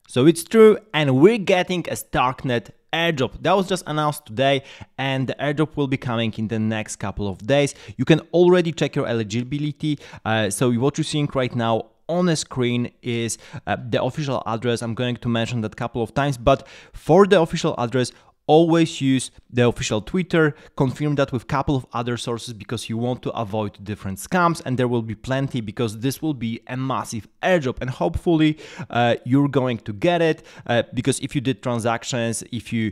So it's true, and we're getting a Starknet airdrop that was just announced today, and the airdrop will be coming in the next couple of days. You can already check your eligibility. So what you're seeing right now on the screen is the official address. I'm going to mention that a couple of times, but for the official address, always use the official Twitter, confirm that with a couple of other sources because you want to avoid different scams, and there will be plenty because this will be a massive airdrop, and hopefully you're going to get it because if you did transactions, if you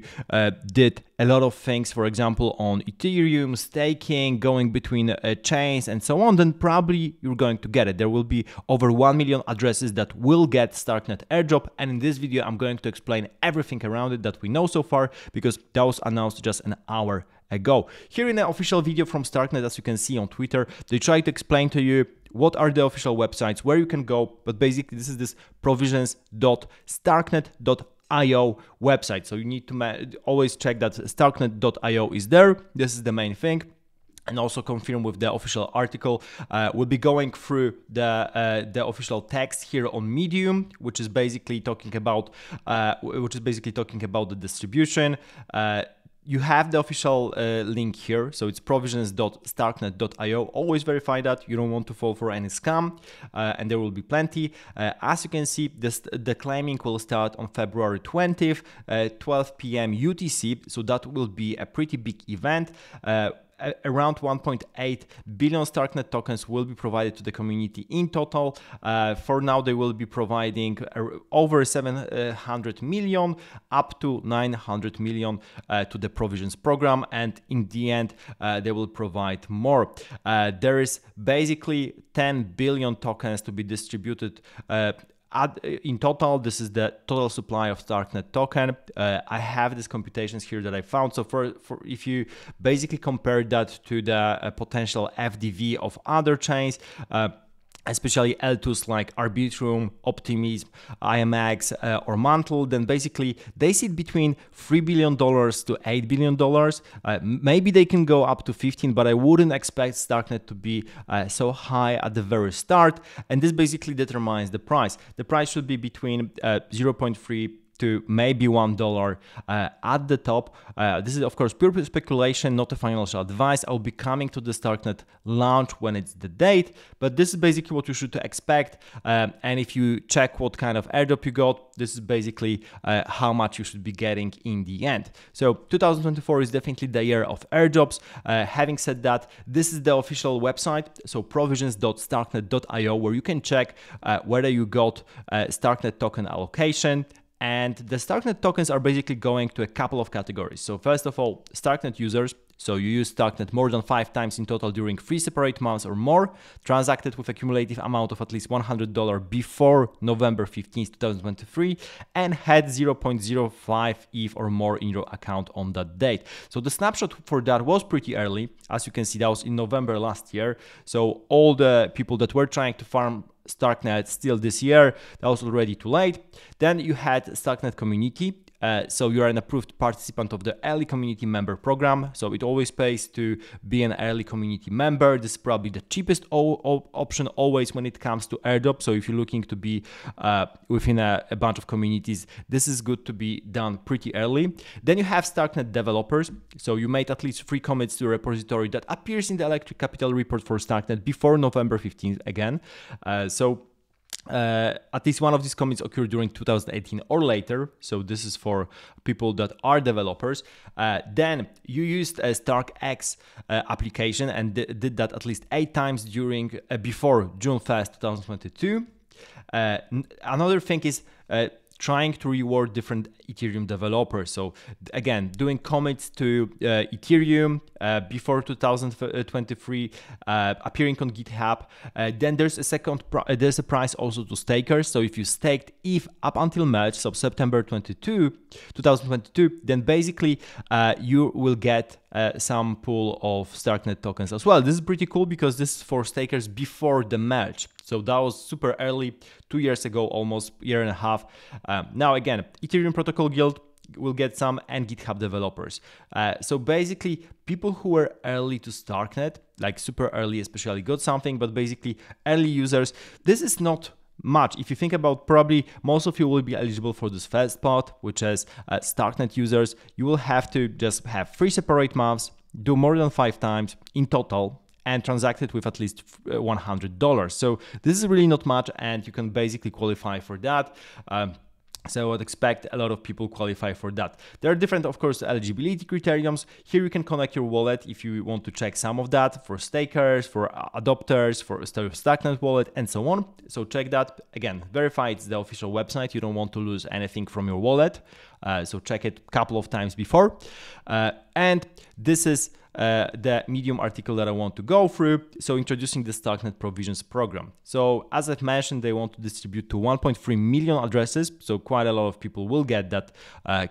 did a lot of things, for example, on Ethereum, staking, going between chains and so on, then probably you're going to get it. There will be over 1 million addresses that will get Starknet airdrop, and in this video I'm going to explain everything around it that we know so far because that was announced just an hour ago. Here in the official video from Starknet, as you can see on Twitter, they try to explain to you what are the official websites, where you can go, but basically this is this provisions.starknet.io website. So you need to always check that starknet.io is there. This is the main thing. And also confirm with the official article. We'll be going through the official text here on Medium, which is basically talking about the distribution. You have the official link here, so it's provisions.starknet.io. Always verify that you don't want to fall for any scam, and there will be plenty. As you can see, the claiming will start on February 20th, 12 p.m. UTC, so that will be a pretty big event. Around 1.8 billion Starknet tokens will be provided to the community in total. For now, they will be providing over 700 million up to 900 million to the provisions program, and in the end, they will provide more. There is basically 10 billion tokens to be distributed in total. This is the total supply of Starknet token. I have these computations here that I found. So for if you basically compare that to the potential FDV of other chains, especially L2s like Arbitrum, Optimism, IMX, or Mantle, then basically they sit between $3 billion to $8 billion. Maybe they can go up to 15, but I wouldn't expect Starknet to be so high at the very start. And this basically determines the price. The price should be between 0.3 to maybe $1 at the top. This is of course pure speculation, not a financial advice. I'll be coming to the Starknet launch when it's the date, but this is basically what you should expect. And if you check what kind of airdrop you got, this is basically how much you should be getting in the end. So 2024 is definitely the year of airdrops. Having said that, this is the official website, so provisions.starknet.io, where you can check whether you got Starknet token allocation. And the Starknet tokens are basically going to a couple of categories. So first of all, Starknet users. So you use Starknet more than 5 times in total during 3 separate months or more, transacted with a cumulative amount of at least $100 before November 15th, 2023, and had 0.05 ETH or more in your account on that date. So the snapshot for that was pretty early. As you can see, that was in November last year. So all the people that were trying to farm Starknet still this year, that was already too late. Then you had Starknet community. So you are an approved participant of the early community member program. So it always pays to be an early community member. This is probably the cheapest option always when it comes to airdrop. So if you're looking to be within a bunch of communities, this is good to be done pretty early. Then you have Starknet developers. So you made at least 3 commits to a repository that appears in the Electric Capital report for Starknet before November 15th again. At least one of these commits occurred during 2018 or later. So this is for people that are developers. Then you used a StarkEX application and did that at least 8 times before June 1st, 2022. Another thing is trying to reward different Ethereum developers. So again, doing commits to Ethereum before 2023, appearing on GitHub. Then there's a price also to stakers. So if you staked ETH up until March, so September 2022, then basically you will get some pool of Starknet tokens as well. This is pretty cool because this is for stakers before the merge. So that was super early, 2 years ago, almost year and a half. Now again, Ethereum Protocol Guild will get some, and GitHub developers. So basically people who were early to Starknet, like super early especially, got something, but basically early users, this is not much. If you think about, probably most of you will be eligible for this first part, which is Starknet users. You will have to just have 3 separate months, do more than 5 times in total, and transact it with at least $100. So this is really not much, and you can basically qualify for that. So I would expect a lot of people qualify for that. There are different, of course, eligibility criteriums. Here you can connect your wallet if you want to check some of that for stakers, for adopters, for Starknet wallet, and so on. So check that. Again, verify it's the official website. You don't want to lose anything from your wallet. So check it a couple of times before. And this is the Medium article that I want to go through. So introducing the Starknet provisions program. So as I've mentioned, they want to distribute to 1.3 million addresses. So quite a lot of people will get that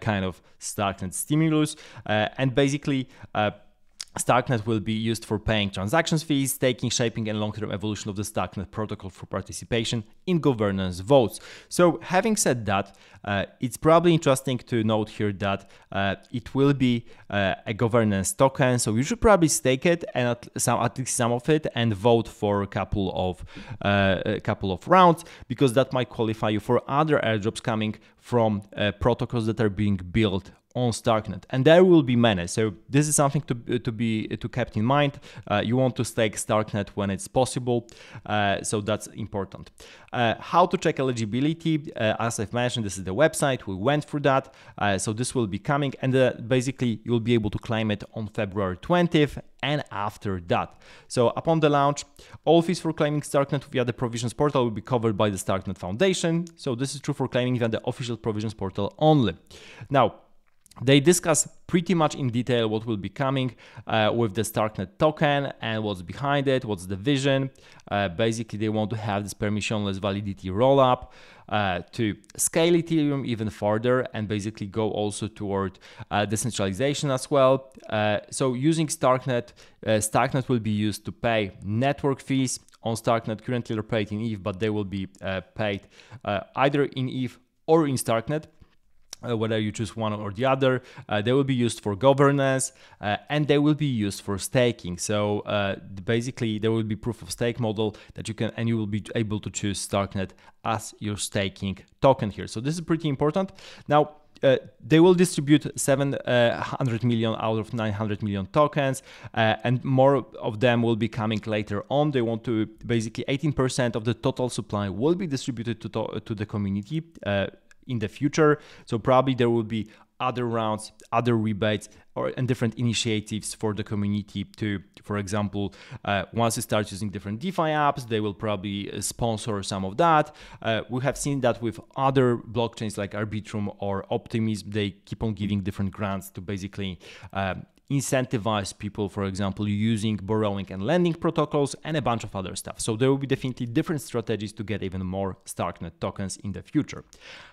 kind of Starknet stimulus. And basically, Starknet will be used for paying transactions fees, staking, shaping, and long-term evolution of the Starknet protocol for participation in governance votes. So having said that, it's probably interesting to note here that it will be a governance token. So you should probably stake it and at least some of it, and vote for a couple of rounds, because that might qualify you for other airdrops coming from protocols that are being built on Starknet, and there will be many. So this is something to kept in mind. You want to stake Starknet when it's possible, so that's important. How to check eligibility? As I've mentioned, this is the website. We went through that, so this will be coming, and basically you'll be able to claim it on February 20th and after that. So upon the launch, all fees for claiming Starknet via the provisions portal will be covered by the Starknet Foundation. So this is true for claiming via the official provisions portal only. Now, they discuss pretty much in detail what will be coming with the Starknet token and what's behind it, what's the vision. Basically, they want to have this permissionless validity rollup to scale Ethereum even further and basically go also toward decentralization as well. So using Starknet, Starknet will be used to pay network fees on Starknet. Currently they're paid in ETH, but they will be paid either in ETH or in Starknet. Whether you choose one or the other, they will be used for governance and they will be used for staking. So basically there will be proof of stake model that you can, and you will be able to choose Starknet as your staking token here. So this is pretty important. Now, they will distribute 700 million out of 900 million tokens, and more of them will be coming later on. They want to basically 18% of the total supply will be distributed to the community in the future. So probably there will be other rounds, other rebates, and different initiatives for the community to, for example, once you start using different DeFi apps, they will probably sponsor some of that. We have seen that with other blockchains like Arbitrum or Optimism. They keep on giving different grants to basically incentivize people, for example, using borrowing and lending protocols and a bunch of other stuff. So there will be definitely different strategies to get even more Starknet tokens in the future.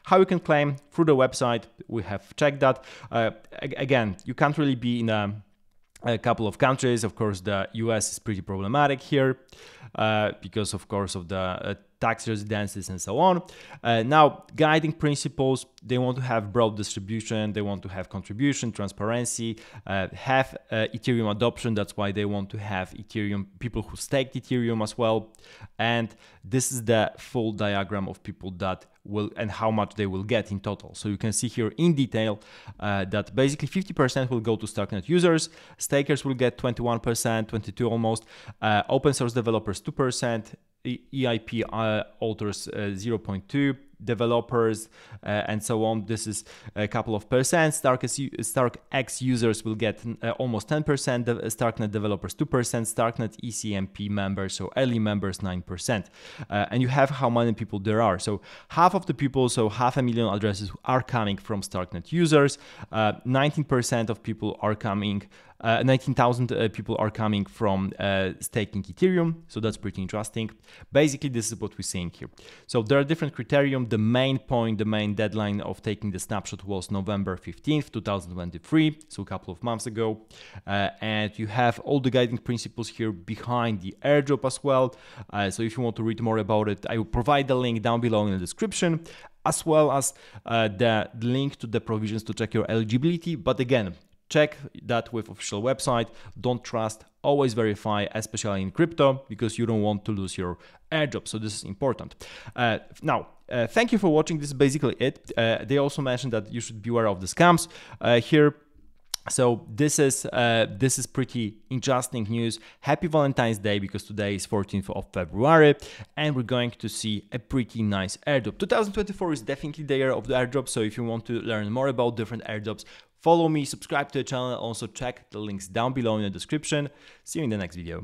How you can claim? Through the website, we have checked that. Again, you can't really be in a couple of countries. Of course, the US is pretty problematic here because, of course, of the tax residences and so on. Now, guiding principles, they want to have broad distribution, they want to have contribution, transparency, have Ethereum adoption. That's why they want to have Ethereum, people who staked Ethereum as well. And this is the full diagram of people that will and how much they will get in total. So you can see here in detail that basically 50% will go to Starknet users, stakers will get 21%, 22 almost, open source developers 2%, EIP authors 0.2%, developers and so on. This is a couple of percent. StarkEX users will get almost 10%, Starknet developers 2%, Starknet ECMP members, so early members 9%. And you have how many people there are. So half of the people, so 500,000 addresses are coming from Starknet users. 19% of people are coming 19,000 people are coming from staking Ethereum, so that's pretty interesting. Basically, this is what we're seeing here. So there are different criteria. The main point, the main deadline of taking the snapshot was November 15th, 2023, so a couple of months ago. And you have all the guiding principles here behind the airdrop as well. So if you want to read more about it, I will provide the link down below in the description, as well as the link to the provisions to check your eligibility. But again, check that with official website. Don't trust, always verify, especially in crypto, because you don't want to lose your airdrop. So this is important. Thank you for watching. This is basically it. They also mentioned that you should be aware of the scams here. So this is pretty interesting news. Happy Valentine's Day, because today is 14th of February and we're going to see a pretty nice airdrop. 2024 is definitely the year of the airdrop. So if you want to learn more about different airdrops, follow me, subscribe to the channel, also check the links down below in the description. See you in the next video.